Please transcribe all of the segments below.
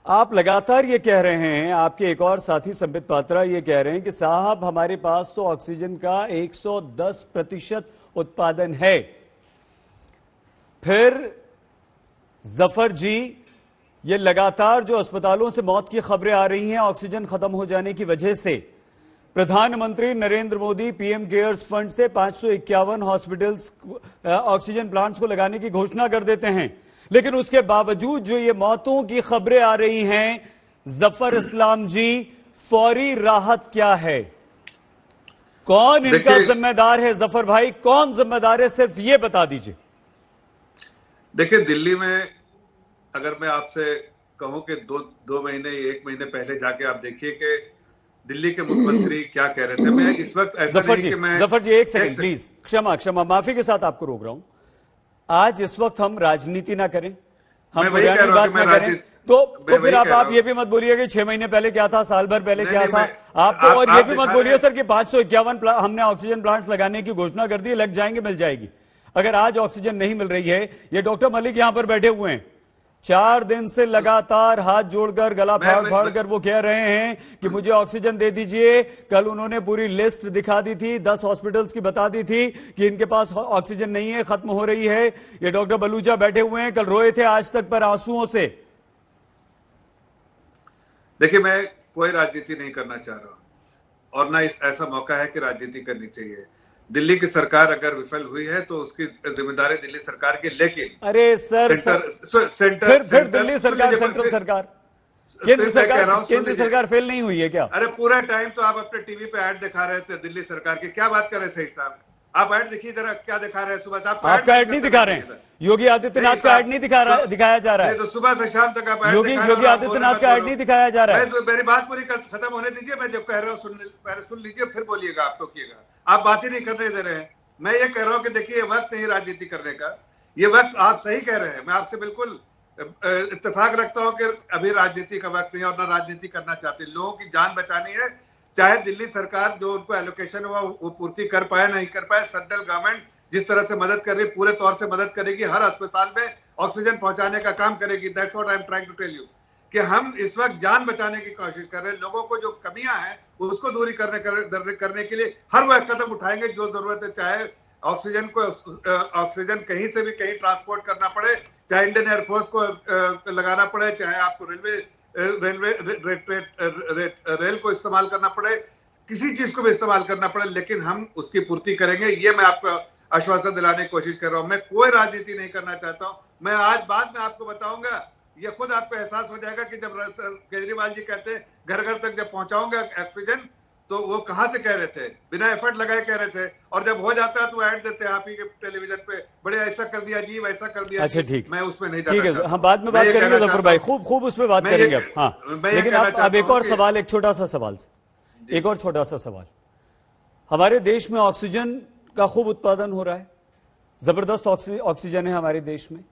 आप लगातार ये कह रहे हैं, आपके एक और साथी संबित पात्रा ये कह रहे हैं कि साहब हमारे पास तो ऑक्सीजन का 110% उत्पादन है। फिर जफर जी, ये लगातार जो अस्पतालों से मौत की खबरें आ रही हैं ऑक्सीजन खत्म हो जाने की वजह से, प्रधानमंत्री Narendra Modi PM cares fund से 551 हॉस्पिटल्स ऑक्सीजन प्लांट्स को लगाने की घोषणा कर देते हैं, लेकिन उसके बावजूद जो ये मौतों की खबरें आ रही हैं, जफर इस्लाम जी, फौरी राहत क्या है? कौन इनका जिम्मेदार है? जफर भाई, कौन जिम्मेदार है? सिर्फ ये बता दीजिए। देखिए, दिल्ली में अगर मैं आपसे कहूं कि दो महीने, एक महीने पहले जाके आप देखिए कि दिल्ली के मुख्यमंत्री क्या कह रहे थे। मैं इस वक्त ऐसा नहीं कि मैं जफर जी एक सेकंड प्लीज, क्षमा माफी के साथ आपको रोक रहा हूं। आज इस वक्त हम राजनीति ना करें, हम पुरानी बात ना करें, तो फिर आप ये भी मत बोलिए कि 6 महीने पहले क्या था, साल भर पहले क्या था। आप तो और ये भी मत बोलिए सर कि 551 हमने ऑक्सीजन प्लांट्स लगाने की घोषणा कर दी, लग जाएंगे, मिल जाएगी। अगर आज ऑक्सीजन नहीं मिल रही है, ये डॉक्टर मलिक यहां पर बैठे हुए हैं, 4 दिन से लगातार हाथ जोड़कर, गला फाड़ कर वो कह रहे हैं कि मुझे ऑक्सीजन दे दीजिए। कल उन्होंने पूरी लिस्ट दिखा दी थी, 10 हॉस्पिटल्स की बता दी थी कि इनके पास ऑक्सीजन नहीं है, खत्म हो रही है। ये डॉक्टर बलूचा बैठे हुए हैं, कल रोए थे आज तक पर आंसुओं से। देखिए, मैं कोई राजनीति नहीं करना चाह रहा और ना ऐसा मौका है कि राजनीति करनी चाहिए। दिल्ली की सरकार अगर विफल हुई है तो उसकी जिम्मेदारी दिल्ली सरकार की, लेकिन अरे सर, फिर दिल्ली सरकार, सेंट्रल सरकार, केंद्र सरकार फेल नहीं हुई है क्या? अरे पूरा टाइम तो आप अपने टीवी पे ऐड दिखा रहे थे दिल्ली सरकार की, क्या बात कर रहे सही साहब? आप ऐड दिखिए जरा, क्या दिखा रहे हैं सुबह से? आपका ऐड नहीं दिखा रहे हैं, योगी आदित्यनाथ का ऐड नहीं दिखाया जा रहा है। तो सुबह से शाम तक आप योगी आदित्यनाथ का ऐड नहीं दिखाया जा रहा है। मेरी बात पूरी खत्म होने दीजिए, मैं जब कह रहा हूँ सुन लीजिए, फिर बोलिएगा, आप टोकिएगा। आप बात ही नहीं करने दे रहे हैं। मैं ये कह रहा हूं कि देखिए, ये वक्त नहीं राजनीति करने का, ये वक्त, आप सही कह रहे हैं, मैं आपसे बिल्कुल इत्तेफाक रखता हूं कि अभी राजनीति का वक्त नहीं और ना राजनीति करना चाहते। लोगों की जान बचानी है, चाहे दिल्ली सरकार जो उनको एलोकेशन हुआ वो पूर्ति कर पाए नहीं कर पाए। सेंट्रल गवर्नमेंट जिस तरह से मदद कर रही है, पूरे तौर से मदद करेगी, हर अस्पताल में ऑक्सीजन पहुंचाने का काम करेगी। That's what I am trying to tell you, कि हम इस वक्त जान बचाने की कोशिश कर रहे हैं। लोगों को जो कमियां हैं उसको दूरी करने के लिए हर वह कदम उठाएंगे जो जरूरत है, चाहे ऑक्सीजन कहीं से भी कहीं ट्रांसपोर्ट करना पड़े, चाहे इंडियन एयरफोर्स को लगाना पड़े, चाहे आपको रेल को इस्तेमाल करना पड़े, किसी चीज को भी इस्तेमाल करना पड़े, लेकिन हम उसकी पूर्ति करेंगे। ये मैं आपको आश्वासन दिलाने की कोशिश कर रहा हूं। मैं कोई राजनीति नहीं करना चाहता हूं। मैं आज बाद में आपको बताऊंगा, ये खुद आपको एहसास हो जाएगा कि जब केजरीवाल जी कहते हैं घर घर तक जब पहुंचाऊंगा ऑक्सीजन, तो वो कहां से कह रहे थे, बिना एफर्ट लगाए कह रहे थे, और जब हो जाता है तो ऐड देते हैं आप ही के टेलीविजन पे, बड़े ऐसा कर दिया जी, वैसा कर दिया। अच्छा ठीक, मैं उसमें नहीं ठीक है, हम बाद में बात करेंगे जफर भाई, खूब उसमें बात करेंगे अब। हाँ, लेकिन अब एक और सवाल, एक छोटा सा सवाल। हमारे देश में ऑक्सीजन का खूब उत्पादन हो रहा है, जबरदस्त ऑक्सीजन है हमारे देश में,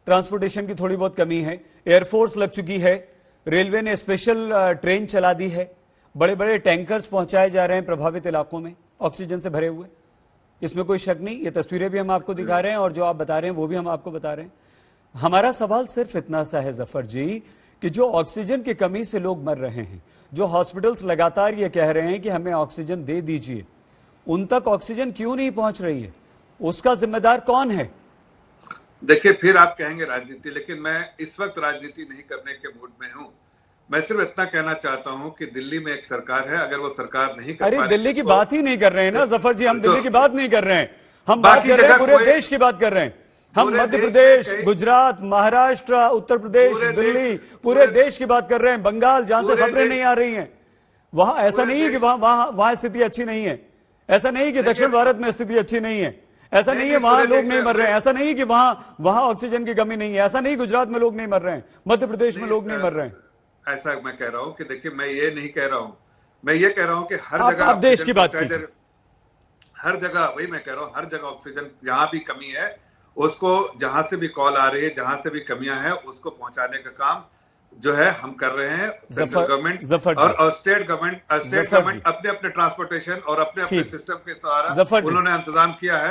ट्रांसपोर्टेशन की थोड़ी बहुत कमी है, एयरफोर्स लग चुकी है, रेलवे ने स्पेशल ट्रेन चला दी है, बड़े बड़े टैंकर्स पहुंचाए जा रहे हैं प्रभावित इलाकों में ऑक्सीजन से भरे हुए, इसमें कोई शक नहीं। ये तस्वीरें भी हम आपको दिखा रहे हैं और जो आप बता रहे हैं वो भी हम आपको बता रहे हैं। हमारा सवाल सिर्फ इतना सा है जफर जी कि जो ऑक्सीजन की कमी से लोग मर रहे हैं, जो हॉस्पिटल्स लगातार ये कह रहे हैं कि हमें ऑक्सीजन दे दीजिए, उन तक ऑक्सीजन क्यों नहीं पहुंच रही है? उसका जिम्मेदार कौन है? देखिए, फिर आप कहेंगे राजनीति, लेकिन मैं इस वक्त राजनीति नहीं करने के मूड में हूं। मैं सिर्फ इतना कहना चाहता हूं कि दिल्ली में एक सरकार है, अगर वो सरकार नहीं कर अरे दिल्ली की बात ही नहीं कर रहे हैं ना जफर जी, हम दिल्ली की बात नहीं कर रहे हैं, हम बात कर रहे हैं पूरे देश की बात कर रहे हैं। हम मध्य प्रदेश, गुजरात, महाराष्ट्र, उत्तर प्रदेश, दिल्ली, पूरे देश की बात कर रहे हैं। बंगाल, जहां से खबरें नहीं आ रही हैं, वहां ऐसा नहीं है कि वहां स्थिति अच्छी नहीं है, ऐसा नहीं कि दक्षिण भारत में स्थिति अच्छी नहीं है, ऐसा नहीं है वहां लोग नहीं मर रहे हैं, ऐसा नहीं कि वहां ऑक्सीजन की कमी नहीं है, ऐसा नहीं गुजरात में लोग नहीं मर रहे हैं, मध्य प्रदेश में लोग नहीं मर रहे हैं। ऐसा मैं कह रहा हूं कि देखिए, मैं ये नहीं कह रहा हूं, मैं ये कह रहा हूं कि हर जगह आप देश की बात कीजिए, हर जगह, वही मैं कह रहा हूं, हर जगह ऑक्सीजन जहां भी कमी है उसको, जहां से भी कॉल आ रही है, जहां से भी कमियां हैं, उसको पहुंचाने का काम जो है हम कर रहे हैं। सेंट्रल गवर्नमेंट और स्टेट गवर्नमेंट अपने अपने ट्रांसपोर्टेशन और अपने अपने सिस्टम के द्वारा उन्होंने इंतजाम किया है।